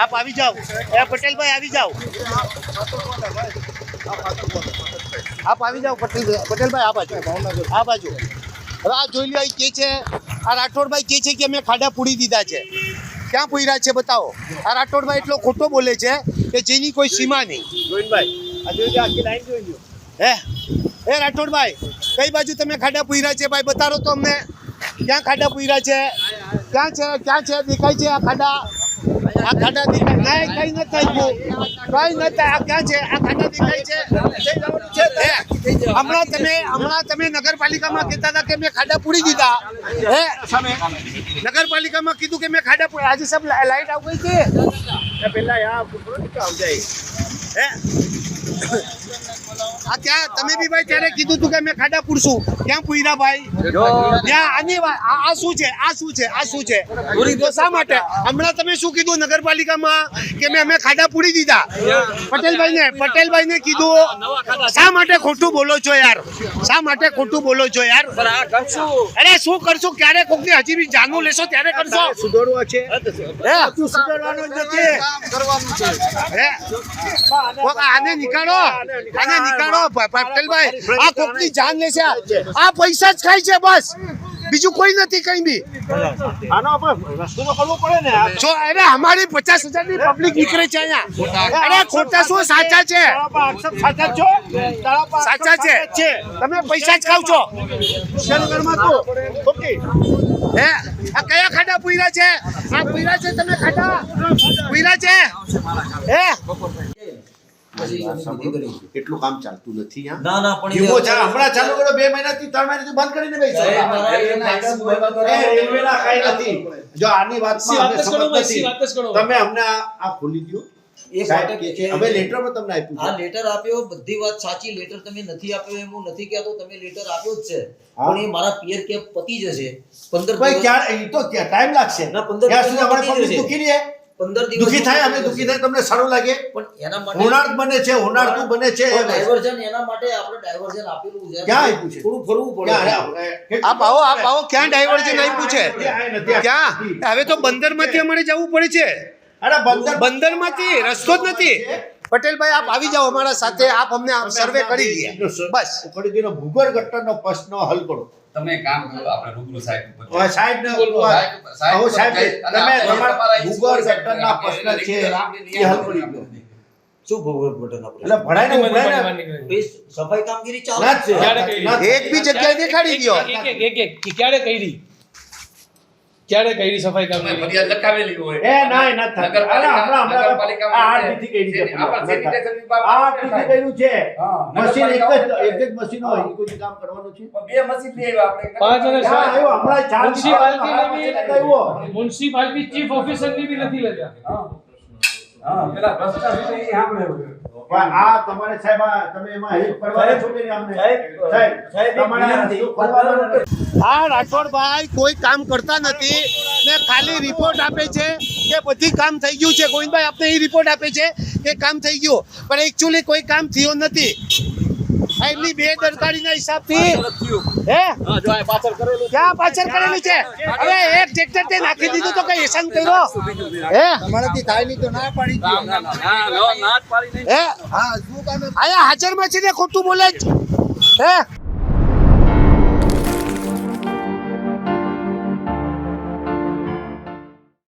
આપ આવી જાઓ, એ પટેલભાઈ આવી જાઓ, આપ આવી જાઓ પટેલભાઈ આ બાજુ, આ બાજુ. હવે આ જોઈ લો, કે છે આ રાઠોડભાઈ કે છે કે મેં ખાડા પૂરી દીધા છે. ક્યાં પૂર્યા છે બતાવો. આ રાઠોડભાઈ એટલો ખોટો બોલે છે કે જેની કોઈ સીમા નહીં. ગોવિંદભાઈ આ જોઈ લો, આખી લાઈન જોઈ લો. હે રાઠોડભાઈ, કઈ બાજુ તમે ખાડા પૂર્યા છે ભાઈ, બતાવો તો અમને. ક્યાં ખાડા પૂર્યા છે? ક્યાં છે? ક્યાં છે? દેખાય છે આ ખાડા? આ ખાડા દેખાય નહીં? કઈ નથી થયું, કઈ નથી. આ ક્યાં છે? આ ખાડા દેખાય છે? હમણાં તમે નગરપાલિકામાં કહેતા હતા કે મેં ખાડા પૂરી દીધા. હે નગરપાલિકામાં કીધું કે મેં ખાડા પૂરી. આજે સબ લાઈટ આવ ગઈ છે પેલા યાર હે આ ક્યાં તમે બી ભાઈ ત્યારે કીધું તું કે મેં ખાડા પૂરશું. ક્યાં પૂર્યા ભાઈ? ત્યાં આની આ શું છે? આ શું છે? આ શું છે? તો શા માટે હમણાં તમે શું કીધું નગરપાલિકામાં કે અમે ખાડા પૂરી દીધા? પટેલભાઈને કીધું. શા માટે ખોટું બોલો છો યાર? શા માટે ખોટું બોલો છો યાર? અરે શું કરશું? ક્યારે કોકની હજી બી જાનનું લેશો ત્યારે કરશો. સુધારવા છે સુધારવાનું નથી. આને નીકાળો, આને નીકાળો પટેલભાઈ. આ કોકની જાન લેશે, આ પૈસા જ ખાય છે બસ, બીજું કોઈ નથી કઈ બી. જો અરે અમારી 50,000 ની પબ્લિક નીકળે છે અહીંયા. અરે ખોટા શું સાચા છે? સાચા છે. તમે પૈસા જ ખાવ છો. હે આ કયા ખાડા પૂર્યા છે? આ પૂર્યા છે તમે ખાડા પૂર્યા છે? હે એટલું કામ ચાલતું નથી. હમણાં ચાલુ કરો, 2 મહિનાથી 3 મહિનાથી બંધ કરીને બેસો. જો આની વાતમાં તમે અમને આ ખોલી દો. અમે લેટર પણ તમને આપ્યું. હા લેટર આપ્યો, બધી વાત સાચી. લેટર તમે નથી આપ્યો એમ હું નથી કહેતો, તમે લેટર આપ્યો જ છે. પણ એ મારા પિયર કે પતી જશે 15 ભાઈ. ક્યાં એ તો ટાઈમ લાગશે. 15 સુધી અમારે પબ્લિક દુખી રહે. 15 દિવસ દુખી થાય, અમે દુખી થાય, તમને સારું લાગે. પણ એના માટે હોનાર્ડ બને છે, હોનાર્ડ બને છે. ડાયવર્ઝન એના માટે આપણે ડાયવર્ઝન આપેલું છે. ક્યાં આપ્યું છે? થોડું ફરવું પડે. આપ આવો. ક્યાં ડાયવર્ઝન આપ્યું છે? ક્યાં? હવે તો બંદરમાંથી અમારે જવું પડે છે. અરે બંદરમાંથી રસ્તો જ નથી. પટેલભાઈ આપ આવી જાઓ અમારા સાથે. આપ અમને સર્વે કરી દઈએ બસ. ભૂગર્ભ ગટરનો પ્રશ્ન હલ કરો. તમે કામ કરો, આપણે રૂબરૂ સાહેબ સાહેબ તમે તમારા ભૂગર્ભ ગટરના પ્રશ્ન છે એ હલ કરી દો. શું ભૂગર્ભ ગટરના પ્રશ્ન? એટલે ભણાઈને સફાઈ કામગીરી ચાલે છે. એક બી જગ્યાએ દેખાડી દો. ક્યારે કરી સફાઈ કામગીરી? ફરિયાદ લખાવેલી હોય એ નાય ન થાય. નગરપાલિકામાં આ નીતિ કરી છે. આપણ સેનિટેશન વિભાગ આ નીતિ કર્યું છે. મશીન એક જ મશીન હોય, કોઈ કામ કરવાનું છે. 2 મશીન લઈ આવ્યા આપણે. 5 અને 7 આવ્યો હમણાં 4 મ્યુનિસિપાલિટી ચીફ ઓફિસરની બી નથી લગ્યા. હા પેલા ભ્રષ્ટાચાર છે એ સાંભળે. આ તમારે સાહેબ તમે એમાં હેલ્પ કરવાના છો કે અમને? સાહેબ આ રાઠોડભાઈ કોઈ કામ કરતા નથી ને ખાલી રિપોર્ટ આપે છે કે બધી કામ થઈ ગયું છે. ગોવિંદભાઈ આપને એ રિપોર્ટ આપે છે કે કામ થઈ ગયું, પણ એકચ્યુઅલી કોઈ કામ થયું નથી. એમની બેદરકારીના હિસાબથી હે ક્યાં પાછળ કરેલું છે? હવે એક ટ્રેક્ટર તે નાખી દીધું તો કઈ એસાન કર્યો? હે તમારાથી થાય નહીં તો ના પાડી દો. હે હા શું કામ આયા હાજરમાં છે ને ખોટું બોલે જ. હે